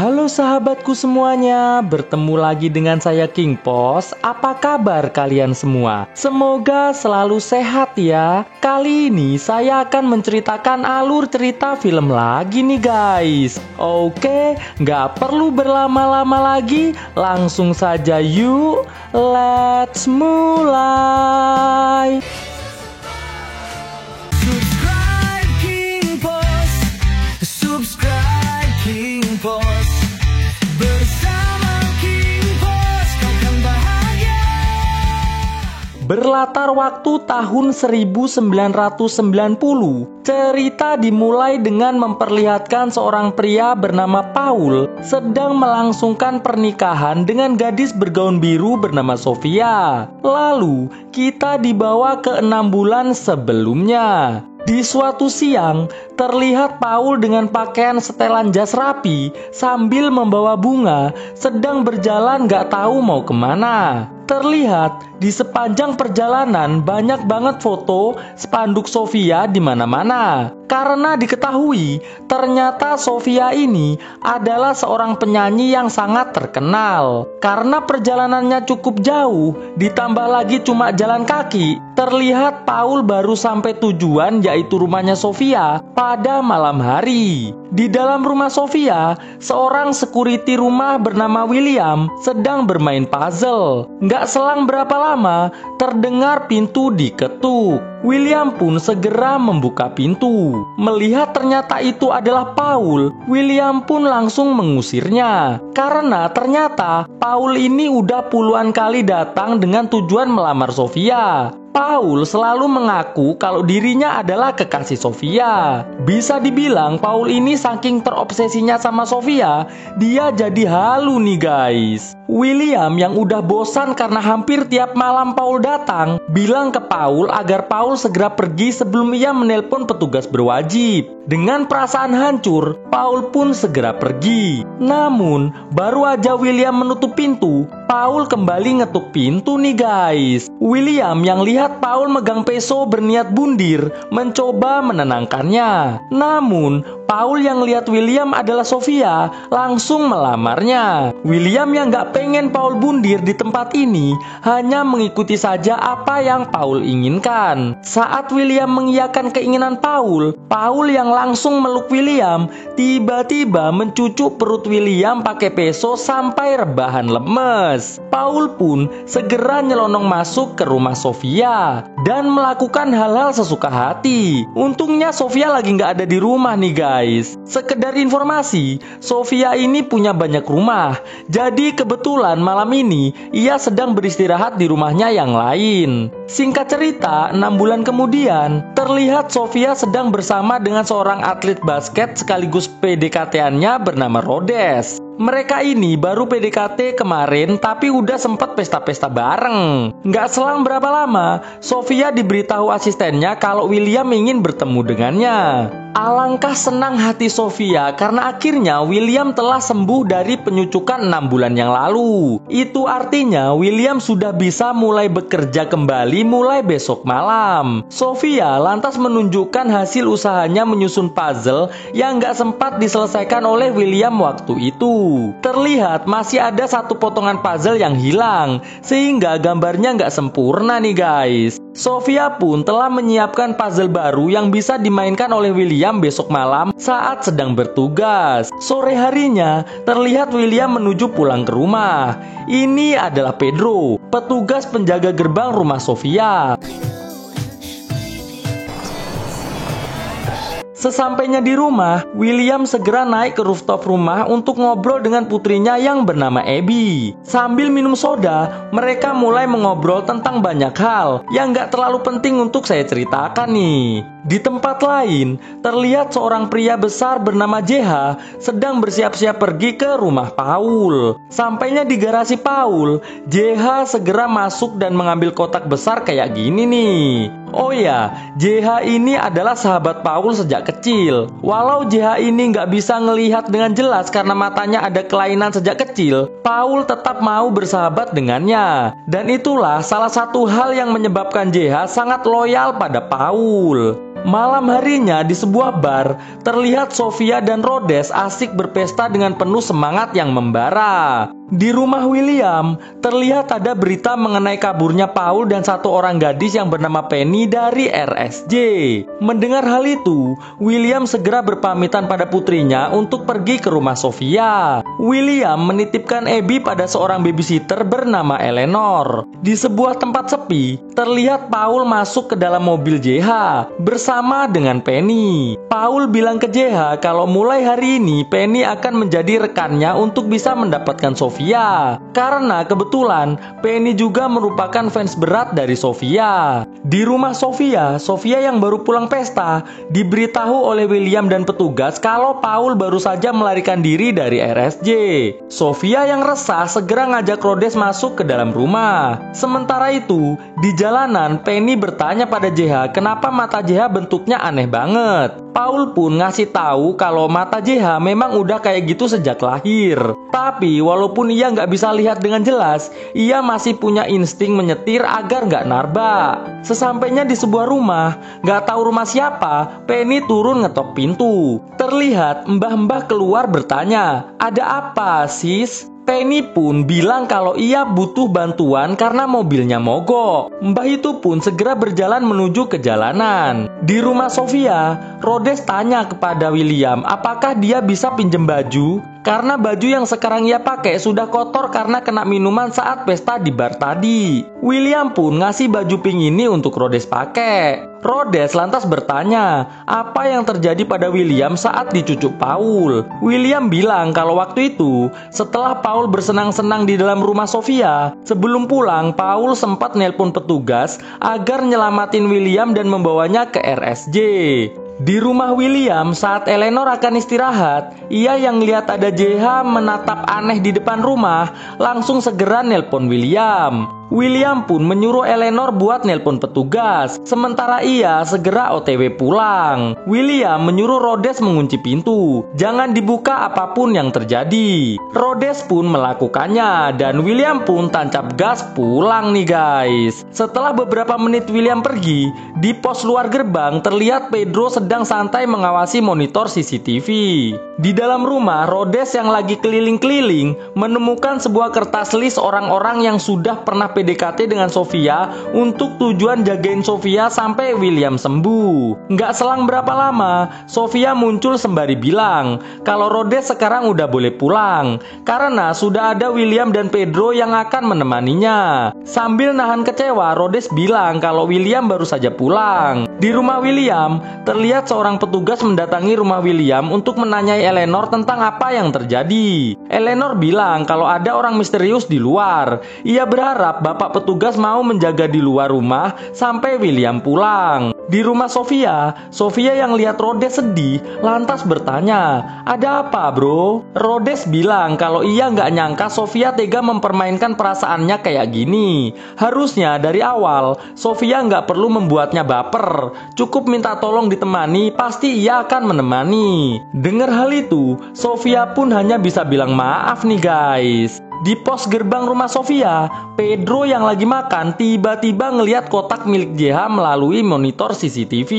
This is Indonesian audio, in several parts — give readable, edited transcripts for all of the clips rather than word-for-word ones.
Halo sahabatku semuanya, bertemu lagi dengan saya King Pos. Apa kabar kalian semua? Semoga selalu sehat ya. Kali ini saya akan menceritakan alur cerita film lagi nih guys. Oke, nggak perlu berlama-lama lagi, langsung saja yuk, let's mulai. Subscribe King Pos, subscribe King Pos. Bersama King Pos kau akan bahagia. Berlatar waktu tahun 1990, cerita dimulai dengan memperlihatkan seorang pria bernama Paul sedang melangsungkan pernikahan dengan gadis bergaun biru bernama Sofia. Lalu, kita dibawa ke 6 bulan sebelumnya. Di suatu siang, terlihat Paul dengan pakaian setelan jas rapi sambil membawa bunga sedang berjalan gak tahu mau kemana. Terlihat di sepanjang perjalanan banyak banget foto spanduk Sofia di mana-mana. Karena diketahui ternyata Sofia ini adalah seorang penyanyi yang sangat terkenal. Karena perjalanannya cukup jauh, ditambah lagi cuma jalan kaki, terlihat Paul baru sampai tujuan yaitu rumahnya Sofia pada malam hari. Di dalam rumah Sofia, seorang security rumah bernama William sedang bermain puzzle. Nggak selang berapa lama, terdengar pintu diketuk. William pun segera membuka pintu. Melihat ternyata itu adalah Paul, William pun langsung mengusirnya. Karena ternyata Paul ini udah puluhan kali datang dengan tujuan melamar Sofia. Paul selalu mengaku kalau dirinya adalah kekasih Sofia. Bisa dibilang Paul ini saking terobsesinya sama Sofia, dia jadi halu nih guys. William yang udah bosan karena hampir tiap malam Paul datang, bilang ke Paul agar Paul segera pergi sebelum ia menelpon petugas berwajib. Dengan perasaan hancur, Paul pun segera pergi. Namun, baru aja William menutup pintu, Paul kembali ngetuk pintu nih guys. William yang lihat Paul megang peso berniat bundir, mencoba menenangkannya. Namun, Paul yang lihat William adalah Sofia, langsung melamarnya. William yang gak pengen Paul bundir di tempat ini, hanya mengikuti saja apa yang Paul inginkan. Saat William mengiyakan keinginan Paul, Paul yang langsung meluk William, tiba-tiba mencucuk perut William pakai peso sampai rebahan lemes. Paul pun segera nyelonong masuk ke rumah Sofia dan melakukan hal-hal sesuka hati. Untungnya Sofia lagi gak ada di rumah nih guys. Sekedar informasi, Sofia ini punya banyak rumah. Jadi kebetulan malam ini ia sedang beristirahat di rumahnya yang lain. Singkat cerita, 6 bulan kemudian, terlihat Sofia sedang bersama dengan seorang atlet basket sekaligus PDKT-annya bernama Rhodes. Mereka ini baru PDKT kemarin tapi udah sempet pesta-pesta bareng. Nggak selang berapa lama, Sofia diberitahu asistennya kalau William ingin bertemu dengannya. Alangkah senang hati Sofia karena akhirnya William telah sembuh dari penyucukan 6 bulan yang lalu. Itu artinya William sudah bisa mulai bekerja kembali mulai besok malam. Sofia lantas menunjukkan hasil usahanya menyusun puzzle yang nggak sempat diselesaikan oleh William waktu itu. Terlihat masih ada satu potongan puzzle yang hilang, sehingga gambarnya nggak sempurna nih guys. Sofia pun telah menyiapkan puzzle baru yang bisa dimainkan oleh William besok malam saat sedang bertugas. Sore harinya, terlihat William menuju pulang ke rumah. Ini adalah Pedro, petugas penjaga gerbang rumah Sofia. Sesampainya di rumah, William segera naik ke rooftop rumah untuk ngobrol dengan putrinya yang bernama Abby. Sambil minum soda, mereka mulai mengobrol tentang banyak hal yang gak terlalu penting untuk saya ceritakan nih. Di tempat lain, terlihat seorang pria besar bernama JH sedang bersiap-siap pergi ke rumah Paul. Sampainya di garasi Paul, JH segera masuk dan mengambil kotak besar kayak gini nih. Oh ya, JH ini adalah sahabat Paul sejak kecil. Walau JH ini nggak bisa ngelihat dengan jelas karena matanya ada kelainan sejak kecil, Paul tetap mau bersahabat dengannya. Dan itulah salah satu hal yang menyebabkan JH sangat loyal pada Paul. Malam harinya di sebuah bar, terlihat Sofia dan Rhodes asik berpesta dengan penuh semangat yang membara. Di rumah William, terlihat ada berita mengenai kaburnya Paul dan satu orang gadis yang bernama Penny dari RSJ. Mendengar hal itu, William segera berpamitan pada putrinya untuk pergi ke rumah Sofia. William menitipkan Abby pada seorang babysitter bernama Eleanor. Di sebuah tempat sepi, terlihat Paul masuk ke dalam mobil JH bersama dengan Penny. Paul bilang ke JH kalau mulai hari ini Penny akan menjadi rekannya untuk bisa mendapatkan Sofia. Karena kebetulan Penny juga merupakan fans berat dari Sofia. Di rumah Sofia yang baru pulang pesta, diberitahu oleh William dan petugas kalau Paul baru saja melarikan diri dari RSJ. Sofia yang resah segera ngajak Rhodes masuk ke dalam rumah. Sementara itu, di jalanan Penny bertanya pada JH kenapa mata JH bentuknya aneh banget. Paul pun ngasih tahu kalau mata JH memang udah kayak gitu sejak lahir. Tapi walaupun ia nggak bisa lihat dengan jelas, ia masih punya insting menyetir agar nggak narbak. Sesampainya di sebuah rumah, nggak tahu rumah siapa, Penny turun ngetok pintu. Terlihat mbah-mbah keluar bertanya, "Ada apa, sis?" Penny pun bilang kalau ia butuh bantuan karena mobilnya mogok. Mbah itu pun segera berjalan menuju ke jalanan. Di rumah Sofia, Rhodes tanya kepada William apakah dia bisa pinjem baju karena baju yang sekarang ia pakai sudah kotor karena kena minuman saat pesta di bar tadi. William pun ngasih baju pink ini untuk Rhodes pakai. Rhodes lantas bertanya apa yang terjadi pada William saat dicucuk Paul. William bilang kalau waktu itu setelah Paul bersenang-senang di dalam rumah Sofia, sebelum pulang Paul sempat nelpon petugas agar nyelamatin William dan membawanya ke RSJ. Di rumah William saat Eleanor akan istirahat, ia yang lihat ada JH menatap aneh di depan rumah langsung segera nelpon William. William pun menyuruh Eleanor buat nelpon petugas, sementara ia segera OTW pulang. William menyuruh Rhodes mengunci pintu, jangan dibuka apapun yang terjadi. Rhodes pun melakukannya dan William pun tancap gas pulang nih guys. Setelah beberapa menit William pergi, di pos luar gerbang terlihat Pedro sedang santai mengawasi monitor CCTV. Di dalam rumah, Rhodes yang lagi keliling-keliling menemukan sebuah kertas list orang-orang yang sudah pernah PDKT dengan Sofia untuk tujuan jagain Sofia sampai William sembuh. Nggak selang berapa lama, Sofia muncul sembari bilang kalau Rhodes sekarang udah boleh pulang karena sudah ada William dan Pedro yang akan menemaninya. Sambil nahan kecewa, Rhodes bilang kalau William baru saja pulang. Di rumah William, terlihat seorang petugas mendatangi rumah William untuk menanyai Eleanor tentang apa yang terjadi. Eleanor bilang kalau ada orang misterius di luar. Ia berharap bapak petugas mau menjaga di luar rumah sampai William pulang. Di rumah Sofia yang lihat Rhodes sedih lantas bertanya, "Ada apa bro?" Rhodes bilang kalau ia nggak nyangka Sofia tega mempermainkan perasaannya kayak gini. Harusnya dari awal Sofia nggak perlu membuatnya baper, cukup minta tolong ditemani, pasti ia akan menemani. Dengar hal itu, Sofia pun hanya bisa bilang maaf nih guys. Di pos gerbang rumah Sofia, Pedro yang lagi makan tiba-tiba ngelihat kotak milik JH melalui monitor CCTV.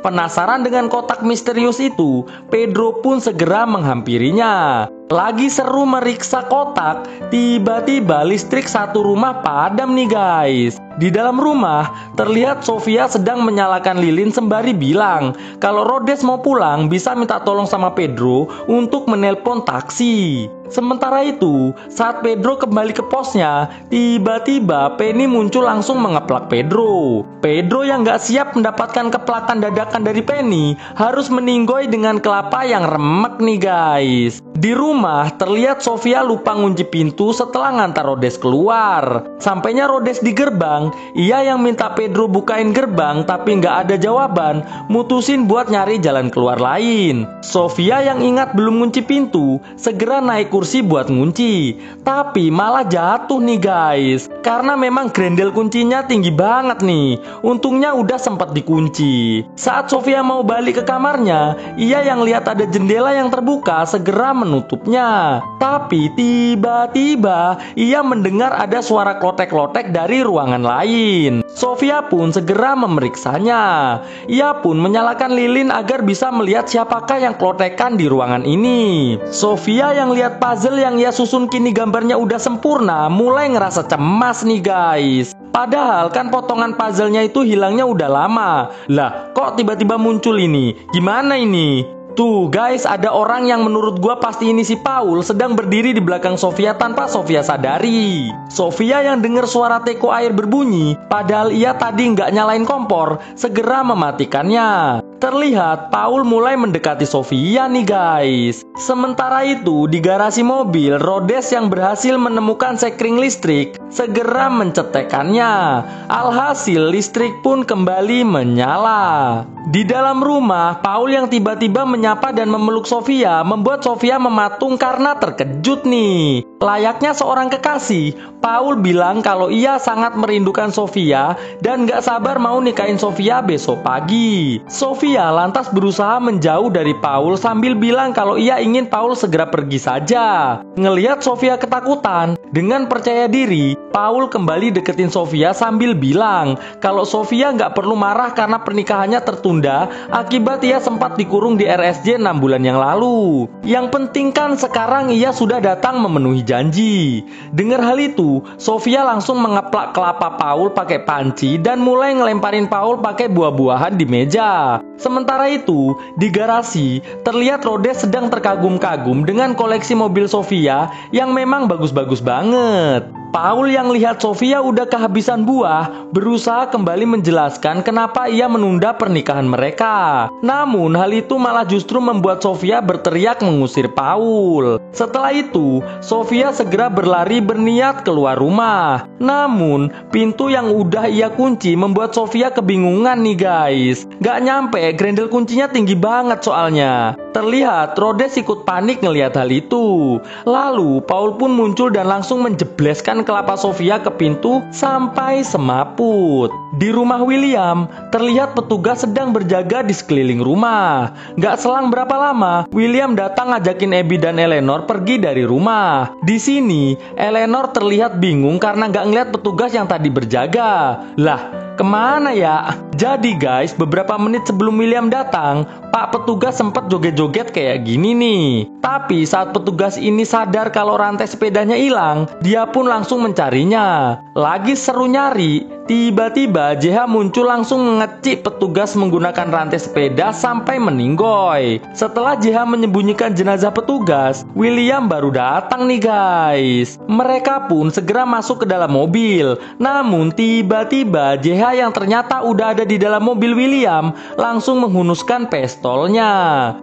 Penasaran dengan kotak misterius itu, Pedro pun segera menghampirinya. Lagi seru meriksa kotak, tiba-tiba listrik satu rumah padam nih guys. Di dalam rumah, terlihat Sofia sedang menyalakan lilin sembari bilang kalau Rhodes mau pulang bisa minta tolong sama Pedro untuk menelpon taksi. Sementara itu, saat Pedro kembali ke posnya, tiba-tiba Penny muncul langsung mengeplak Pedro. Pedro yang gak siap mendapatkan keplakan dadakan dari Penny harus meninggoy dengan kelapa yang remek nih guys. Di rumah, terlihat Sofia lupa ngunci pintu setelah ngantar Rhodes keluar. Sampainya Rhodes di gerbang, ia yang minta Pedro bukain gerbang tapi nggak ada jawaban, mutusin buat nyari jalan keluar lain. Sofia yang ingat belum ngunci pintu, segera naik kursi buat ngunci. Tapi malah jatuh nih guys, karena memang grendel kuncinya tinggi banget nih. Untungnya udah sempat dikunci. Saat Sofia mau balik ke kamarnya, ia yang lihat ada jendela yang terbuka segera menutupnya. Tapi tiba-tiba ia mendengar ada suara klotek-klotek dari ruangan lain. lain. Sofia pun segera memeriksanya. Ia pun menyalakan lilin agar bisa melihat siapakah yang klotekan di ruangan ini. Sofia yang lihat puzzle yang ia susun kini gambarnya udah sempurna, mulai ngerasa cemas nih guys. Padahal kan potongan puzzle-nya itu hilangnya udah lama. Lah, kok tiba-tiba muncul ini? Gimana ini? Tuh guys, ada orang yang menurut gua pasti ini si Paul sedang berdiri di belakang Sofia tanpa Sofia sadari. Sofia yang dengar suara teko air berbunyi, padahal ia tadi nggak nyalain kompor, segera mematikannya. Terlihat Paul mulai mendekati Sofia nih guys. Sementara itu di garasi mobil, Rhodes yang berhasil menemukan sekring listrik segera mencetekannya. Alhasil listrik pun kembali menyala. Di dalam rumah, Paul yang tiba-tiba menyapa dan memeluk Sofia membuat Sofia mematung karena terkejut nih. Layaknya seorang kekasih, Paul bilang kalau ia sangat merindukan Sofia dan gak sabar mau nikahin Sofia besok pagi. Sofia lantas berusaha menjauh dari Paul sambil bilang kalau ia ingin Paul segera pergi saja. Ngelihat Sofia ketakutan, dengan percaya diri, Paul kembali deketin Sofia sambil bilang kalau Sofia gak perlu marah karena pernikahannya tertunda akibat ia sempat dikurung di RSJ 6 bulan yang lalu. Yang penting kan sekarang ia sudah datang memenuhi janji. Dengar hal itu, Sofia langsung mengeplak kelapa Paul pakai panci dan mulai ngelemparin Paul pakai buah-buahan di meja. Sementara itu, di garasi, terlihat Rhodes sedang terkagum-kagum dengan koleksi mobil Sofia yang memang bagus-bagus banget. Paul yang lihat Sofia udah kehabisan buah, berusaha kembali menjelaskan kenapa ia menunda pernikahan mereka. Namun hal itu malah justru membuat Sofia berteriak mengusir Paul. Setelah itu, Sofia segera berlari berniat keluar rumah. Namun, pintu yang udah ia kunci membuat Sofia kebingungan nih guys. Gak nyampe, grendel kuncinya tinggi banget soalnya. Terlihat Rhodes ikut panik ngelihat hal itu. Lalu Paul pun muncul dan langsung menjebleskan kelapa Sofia ke pintu sampai semaput. Di rumah William, terlihat petugas sedang berjaga di sekeliling rumah. Gak selang berapa lama, William datang ngajakin Abby dan Eleanor pergi dari rumah. Di sini, Eleanor terlihat bingung karena gak ngeliat petugas yang tadi berjaga. Lah, kemana ya? Jadi guys, beberapa menit sebelum William datang, Pak petugas sempat joget-joget kayak gini nih. Tapi saat petugas ini sadar kalau rantai sepedanya hilang, dia pun langsung mencarinya. Lagi seru nyari, tiba-tiba JH muncul langsung mengecik petugas menggunakan rantai sepeda sampai meninggoy. Setelah JH menyembunyikan jenazah petugas, William baru datang nih guys. Mereka pun segera masuk ke dalam mobil. Namun tiba-tiba JH yang ternyata udah ada di dalam mobil William langsung menghunuskan pistolnya.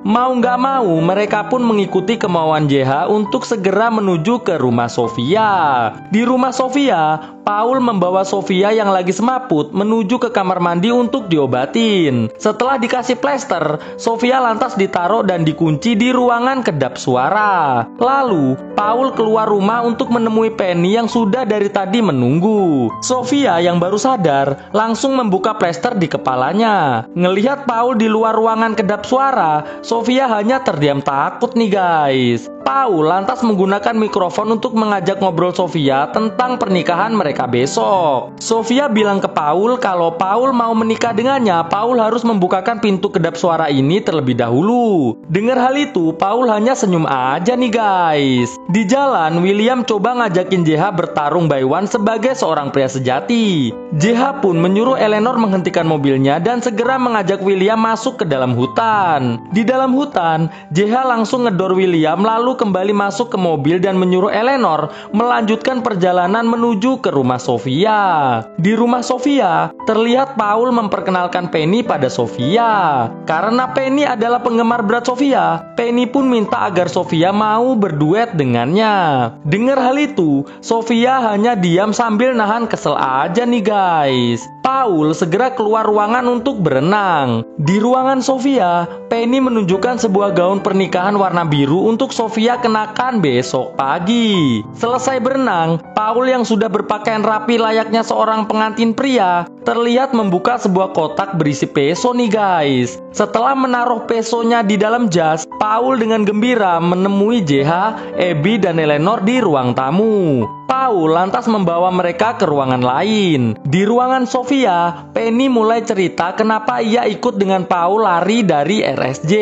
Mau nggak mau mereka pun mengikuti kemauan JH untuk segera menuju ke rumah Sofia. Di rumah Sofia, Paul membawa Sofia yang lagi semaput menuju ke kamar mandi untuk diobatin. Setelah dikasih plester, Sofia lantas ditaruh dan dikunci di ruangan kedap suara. Lalu, Paul keluar rumah untuk menemui Penny yang sudah dari tadi menunggu. Sofia yang baru sadar langsung membuka plester di kepalanya. Ngelihat Paul di luar ruangan kedap suara, Sofia hanya terdiam takut nih guys. Paul lantas menggunakan mikrofon untuk mengajak ngobrol Sofia tentang pernikahan mereka besok. Sofia bilang ke Paul kalau Paul mau menikah dengannya, Paul harus membukakan pintu kedap suara ini terlebih dahulu. Dengar hal itu, Paul hanya senyum aja nih guys. Di jalan, William coba ngajakin JH bertarung by one sebagai seorang pria sejati. JH pun menyuruh Eleanor menghentikan mobilnya dan segera mengajak William masuk ke dalam hutan. Di dalam hutan, JH langsung ngedor William lalu kembali masuk ke mobil dan menyuruh Eleanor melanjutkan perjalanan menuju ke rumah Sofia. Di rumah Sofia, terlihat Paul memperkenalkan Penny pada Sofia. Karena Penny adalah penggemar berat Sofia, Penny pun minta agar Sofia mau berduet dengannya. Dengar hal itu, Sofia hanya diam sambil nahan kesel aja nih guys. Paul segera keluar ruangan untuk berenang. Di ruangan Sofia, Penny menunjukkan sebuah gaun pernikahan warna biru untuk Sofia kenakan besok pagi. Selesai berenang, Paul yang sudah berpakaian rapi layaknya seorang pengantin pria terlihat membuka sebuah kotak berisi peso nih guys. Setelah menaruh pesonya di dalam jas, Paul dengan gembira menemui JH, Abby, dan Eleanor di ruang tamu. Paul lantas membawa mereka ke ruangan lain. Di ruangan Sofia, Penny mulai cerita kenapa ia ikut dengan Paul lari dari RSJ.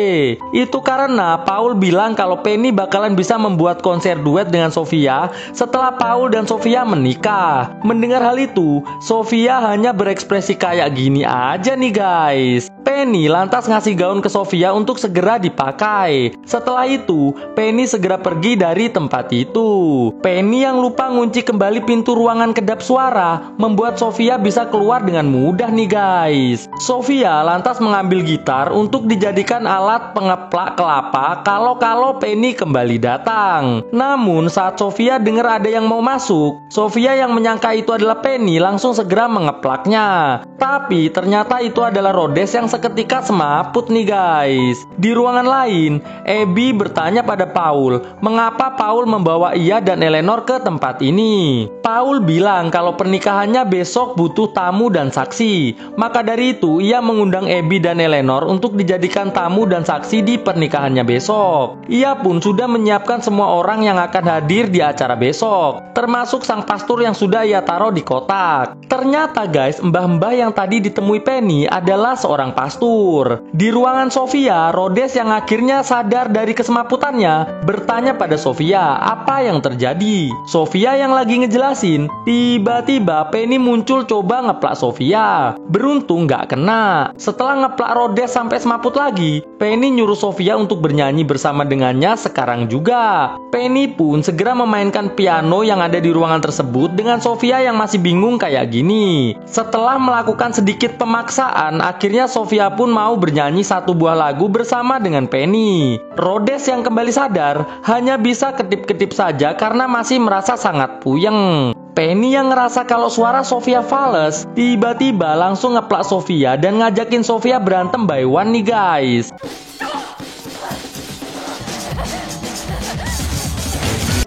Itu karena Paul bilang kalau Penny bakalan bisa membuat konser duet dengan Sofia setelah Paul dan Sofia menikah. Mendengar hal itu, Sofia hanya berekspresi kayak gini aja nih guys. Penny lantas ngasih gaun ke Sofia untuk segera dipakai. Setelah itu, Penny segera pergi dari tempat itu. Penny yang lupa ngunci kembali pintu ruangan kedap suara membuat Sofia bisa keluar dengan mudah nih guys. Sofia lantas mengambil gitar untuk dijadikan alat pengeplak kelapa kalau Penny kembali datang. Namun saat Sofia dengar ada yang mau masuk, Sofia yang menyangka itu adalah Penny langsung segera mengeplaknya. Tapi ternyata itu adalah Rhodes yang seketika semaput nih guys. Di ruangan lain, Abby bertanya pada Paul mengapa Paul membawa ia dan Eleanor ke tempat ini. Paul bilang kalau pernikahannya besok butuh tamu dan saksi. Maka dari itu ia mengundang Abby dan Eleanor untuk dijadikan tamu dan saksi di pernikahannya besok. Ia pun sudah menyiapkan semua orang yang akan hadir di acara besok, termasuk sang pastor yang sudah ia taruh di kotak. Ternyata guys, mbah-mbah yang tadi ditemui Penny adalah seorang pastor. Di ruangan Sofia, Rhodes yang akhirnya sadar dari kesemaputannya bertanya pada Sofia apa yang terjadi. Sofia yang lagi ngejelasin, tiba-tiba Penny muncul coba ngeplak Sofia. Beruntung gak kena. Setelah ngeplak Rhodes sampai semaput lagi, Penny nyuruh Sofia untuk bernyanyi bersama dengannya sekarang juga. Penny pun segera memainkan piano yang ada di ruangan tersebut dengan Sofia yang masih bingung kayak gini. Setelah melakukan sedikit pemaksaan, akhirnya Sofia pun mau bernyanyi satu buah lagu bersama dengan Penny. Rhodes yang kembali sadar hanya bisa kedip-kedip saja karena masih merasa sangat puyeng. Penny yang ngerasa kalau suara Sofia fales, tiba-tiba langsung ngeplak Sofia dan ngajakin Sofia berantem by one nih guys.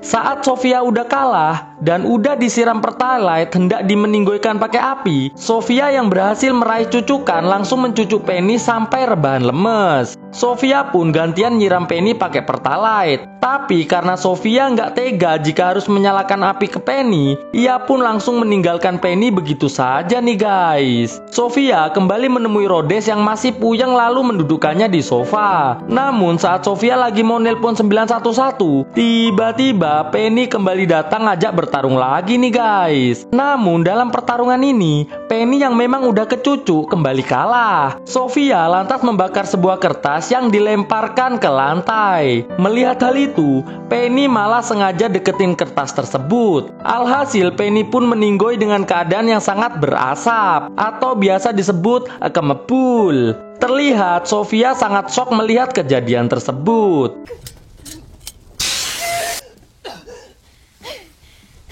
Saat Sofia udah kalah dan udah disiram pertalite hendak dimeninggoykan pakai api, Sofia yang berhasil meraih cucukan langsung mencucuk Penny sampai rebahan lemes. Sofia pun gantian nyiram Penny pakai pertalite. Tapi karena Sofia nggak tega jika harus menyalakan api ke Penny, ia pun langsung meninggalkan Penny begitu saja nih guys. Sofia kembali menemui Rhodes yang masih puyeng lalu mendudukkannya di sofa. Namun saat Sofia lagi mau nelpon 911, tiba-tiba Penny kembali datang ngajak bertarung lagi nih guys. Namun dalam pertarungan ini, Penny yang memang udah kecucuk kembali kalah. Sofia lantas membakar sebuah kertas yang dilemparkan ke lantai. Melihat hal itu, Penny malah sengaja deketin kertas tersebut. Alhasil Penny pun meninggoy dengan keadaan yang sangat berasap atau biasa disebut kemepul. Terlihat Sofia sangat shock melihat kejadian tersebut.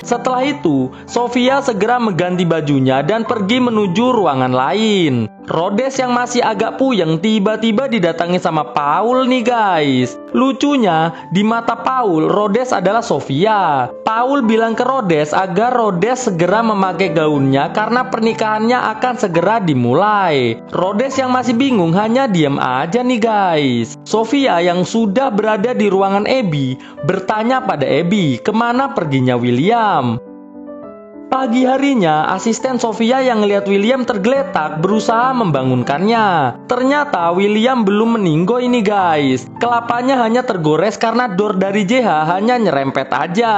Setelah itu, Sofia segera mengganti bajunya dan pergi menuju ruangan lain. Rhodes yang masih agak puyeng tiba-tiba didatangi sama Paul nih guys. Lucunya, di mata Paul, Rhodes adalah Sofia. Paul bilang ke Rhodes agar Rhodes segera memakai gaunnya karena pernikahannya akan segera dimulai. Rhodes yang masih bingung hanya diam aja nih guys. Sofia yang sudah berada di ruangan Abby bertanya pada Abby kemana perginya William. Pagi harinya, asisten Sofia yang ngelihat William tergeletak berusaha membangunkannya. Ternyata William belum meninggoy ini guys. Kelapanya hanya tergores karena door dari JH hanya nyerempet aja.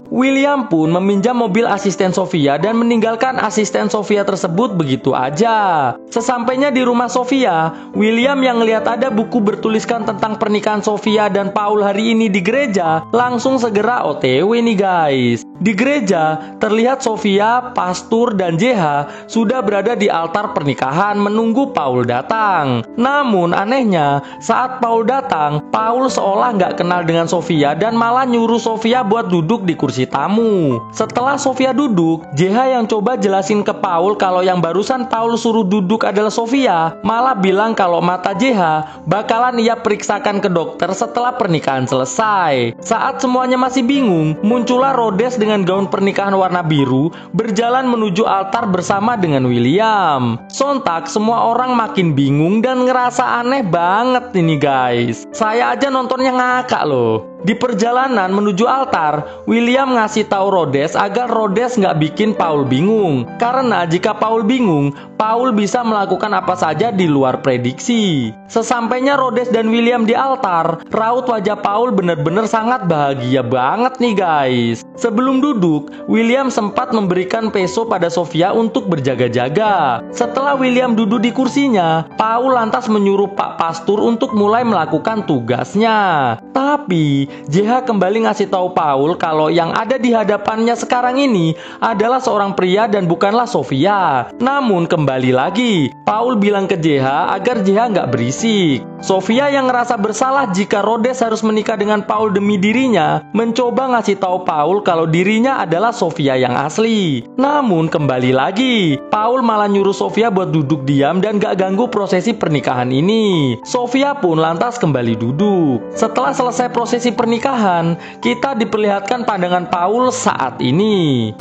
William pun meminjam mobil asisten Sofia dan meninggalkan asisten Sofia tersebut begitu aja. Sesampainya di rumah Sofia, William yang ngelihat ada buku bertuliskan tentang pernikahan Sofia dan Paul hari ini di gereja, langsung segera OTW nih guys. Di gereja, terlihat Sofia, pastor, dan JH sudah berada di altar pernikahan menunggu Paul datang. Namun anehnya, saat Paul datang, Paul seolah nggak kenal dengan Sofia dan malah nyuruh Sofia buat duduk di kursi tamu. Setelah Sofia duduk, JH yang coba jelasin ke Paul kalau yang barusan Paul suruh duduk adalah Sofia, malah bilang kalau mata JH bakalan ia periksakan ke dokter setelah pernikahan selesai. Saat semuanya masih bingung, muncullah Rhodes dengan dengan gaun pernikahan warna biru berjalan menuju altar bersama dengan William. Sontak semua orang makin bingung dan ngerasa aneh banget ini guys. Saya aja nontonnya ngakak loh. Di perjalanan menuju altar, William ngasih tahu Rhodes agar Rhodes nggak bikin Paul bingung. Karena jika Paul bingung, Paul bisa melakukan apa saja di luar prediksi. Sesampainya Rhodes dan William di altar, raut wajah Paul benar-benar sangat bahagia banget nih guys. Sebelum duduk, William sempat memberikan peso pada Sofia untuk berjaga-jaga. Setelah William duduk di kursinya, Paul lantas menyuruh Pak Pastur untuk mulai melakukan tugasnya. Tapi JH kembali ngasih tahu Paul kalau yang ada di hadapannya sekarang ini adalah seorang pria dan bukanlah Sofia. Namun kembali lagi, Paul bilang ke JH agar JH nggak berisik. Sofia yang ngerasa bersalah jika Rhodes harus menikah dengan Paul demi dirinya, mencoba ngasih tahu Paul kalau dirinya adalah Sofia yang asli. Namun kembali lagi, Paul malah nyuruh Sofia buat duduk diam dan gak ganggu prosesi pernikahan ini. Sofia pun lantas kembali duduk. Setelah selesai prosesi pernikahan, kita diperlihatkan pandangan Paul saat ini.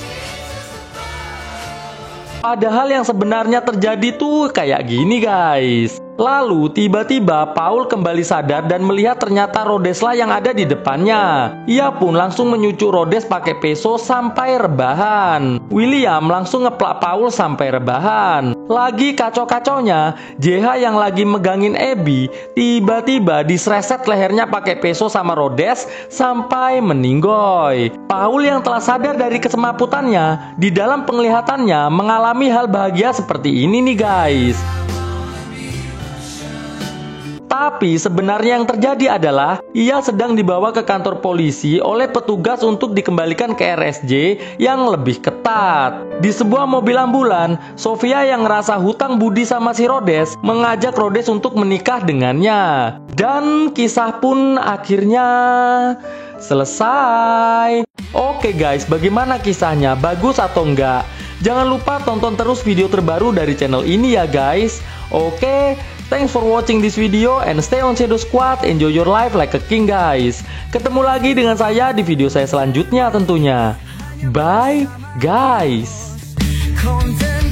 Padahal yang sebenarnya terjadi tuh kayak gini guys. Lalu tiba-tiba Paul kembali sadar dan melihat ternyata Rhodeslah yang ada di depannya. Ia pun langsung menyucuk Rhodes pakai peso sampai rebahan. William langsung ngeplak Paul sampai rebahan. Lagi kacau-kacaunya, JH yang lagi megangin Abby tiba-tiba disreset lehernya pakai peso sama Rhodes sampai meninggoy. Paul yang telah sadar dari kesemaputannya di dalam penglihatannya mengalami hal bahagia seperti ini nih guys. Tapi sebenarnya yang terjadi adalah ia sedang dibawa ke kantor polisi oleh petugas untuk dikembalikan ke RSJ yang lebih ketat. Di sebuah mobil ambulan, Sofia yang ngerasa hutang budi sama si Rhodes mengajak Rhodes untuk menikah dengannya. Dan kisah pun akhirnya selesai. Oke guys, bagaimana kisahnya? Bagus atau enggak? Jangan lupa tonton terus video terbaru dari channel ini ya guys. Oke, thanks for watching this video and stay on Shadow Squad. Enjoy your life like a king guys. Ketemu lagi dengan saya di video saya selanjutnya tentunya. Bye guys. Konten